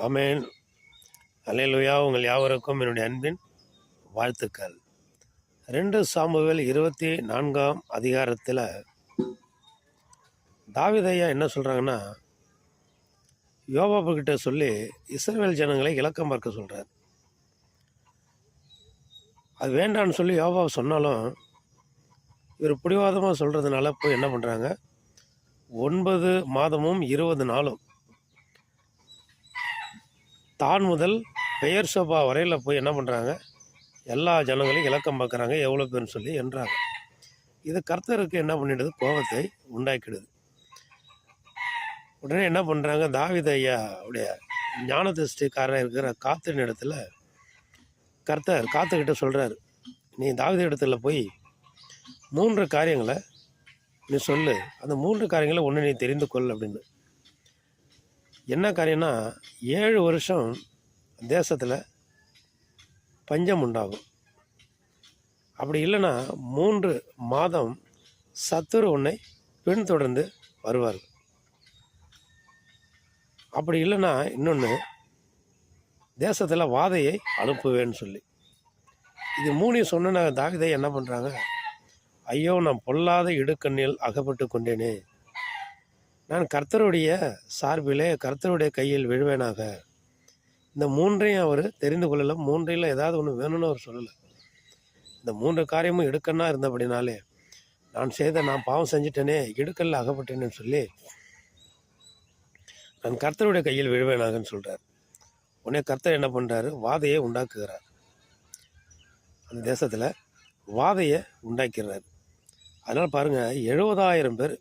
ஆமென். அல்லேலூயா. உங்கள் யாவருக்கும் என்னுடைய அன்பின் வாழ்த்துக்கள். 2 சாமுவேல் 24ஆம் அதிகாரத்தில் தாவீது ஐயா என்ன சொல்கிறாங்கன்னா, யோவாபு கிட்ட சொல்லி இஸ்ரவேல் ஜனங்களை இலக்கம் பார்க்க சொல்கிறார். அது வேண்டான்னு சொல்லி யோவாபு சொன்னாலும் இவர் பிடிவாதமாக சொல்கிறதுனால போய் என்ன பண்ணுறாங்க, 9 மாதமும் 20 நாளும் தான் முதல் பெயர் சோபா வரையில் போய் என்ன பண்ணுறாங்க, எல்லா ஜனங்களையும் இலக்கம் பார்க்குறாங்க, எவ்வளோ பேர்னு சொல்லி என்றாங்க. இது கர்த்தருக்கு என்ன பண்ணிடுது, கோபத்தை உண்டாக்கிடுது. உடனே என்ன பண்ணுறாங்க, தாவீது ஐயா உடைய ஞான திருஷ்டிக்காரன் இருக்கிற காத்தின் இடத்துல கர்த்தர் காத்துக்கிட்ட சொல்கிறார், நீ தாவீது இடத்துல போய் 3 காரியங்களை நீ சொல்லு, அந்த 3 காரியங்களை ஒன்று நீ தெரிந்து கொள் அப்படின்னு. என்ன காரியம்னா, 7 வருஷம் தேசத்தில் பஞ்சம் உண்டாகும். அப்படி இல்லைன்னா 3 மாதம் சத்துரு உன்னை பின்தொடர்ந்து வருவார்கள். அப்படி இல்லைன்னா இன்னொன்று, தேசத்தில் வாதையை அனுப்புவேன்னு சொல்லி. இது 3 சொன்ன தாவீதை என்ன பண்ணுறாங்க, ஐயோ நான் பொல்லாத இடுக்கண்ணில் அகப்பட்டு கொண்டேனே, நான் கர்த்தருடைய சார்பிலே கர்த்தருடைய கையில் விழுவேனாக. இந்த 3ஐயும் அவர் தெரிந்து கொள்ளலை. 3இல் ஏதாவது ஒன்று வேணும்னு அவர் சொல்லலை. இந்த 3 காரியமும் இடுக்கண்ணா இருந்தபடினாலே நான் பாவம் செஞ்சிட்டேனே, இடுக்கல்ல அகப்பட்டேன்னு சொல்லி நான் கர்த்தருடைய கையில் விழுவேனாகன்னு சொல்கிறார். உடனே கர்த்தர் என்ன பண்ணுறாரு, வாதையை உண்டாக்குகிறார். அந்த தேசத்தில் வாதையை உண்டாக்கிறார். அதனால் பாருங்கள், 70,000 பேர்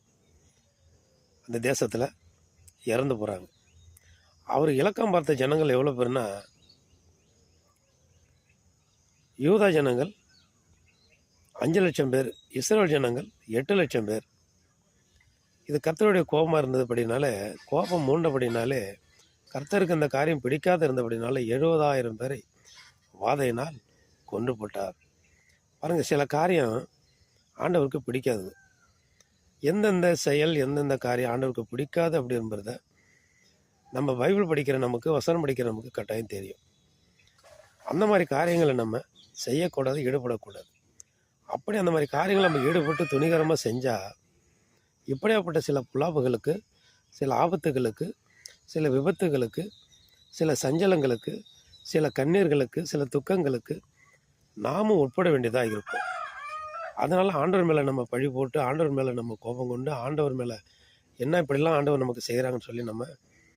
அந்த தேசத்தில் இறந்து போகிறாங்க. அவர் இலக்கம் பார்த்த ஜனங்கள் எவ்வளோ பேர்னா, யூதா ஜனங்கள் 5 லட்சம் பேர், இஸ்ரவேல் ஜனங்கள் 8 லட்சம் பேர். இது கர்த்தருடைய கோபமாக இருந்ததுபடினாலே, கோபம் மூண்டபடினாலே, கர்த்தருக்கு இந்த காரியம் பிடிக்காத இருந்தபடினால 70,000 பேரை வாதையினால் கொன்று போட்டார். பாருங்கள், சில காரியம் ஆண்டவருக்கு பிடிக்காது. எந்தெந்த செயல் எந்தெந்த காரியம் ஆண்டவருக்கு பிடிக்காது அப்படி என்பதை நம்ம பைபிள் படிக்கிற நமக்கு, வசனம் படிக்கிற நமக்கு கட்டாயம் தெரியும். அந்த மாதிரி காரியங்களை நம்ம செய்யக்கூடாது, ஈடுபடக்கூடாது. அப்படி அந்த மாதிரி காரியங்களை நம்ம ஈடுபட்டு துணிகரமாக செஞ்சால் இப்படியாப்பட்ட சில புலாப்புகளுக்கு, சில ஆபத்துகளுக்கு, சில விபத்துகளுக்கு, சில சஞ்சலங்களுக்கு, சில கண்ணீர்களுக்கு, சில துக்கங்களுக்கு நாமும் உட்பட வேண்டியதாக இருக்கும். அதனால் ஆண்டவர் மேலே நம்ம பழி போட்டு, ஆண்டவர் மேலே நம்ம கோபம் கொண்டு, ஆண்டவர் மேலே என்ன இப்படிலாம் ஆண்டவர் நமக்கு செய்கிறாங்கன்னு சொல்லி நம்ம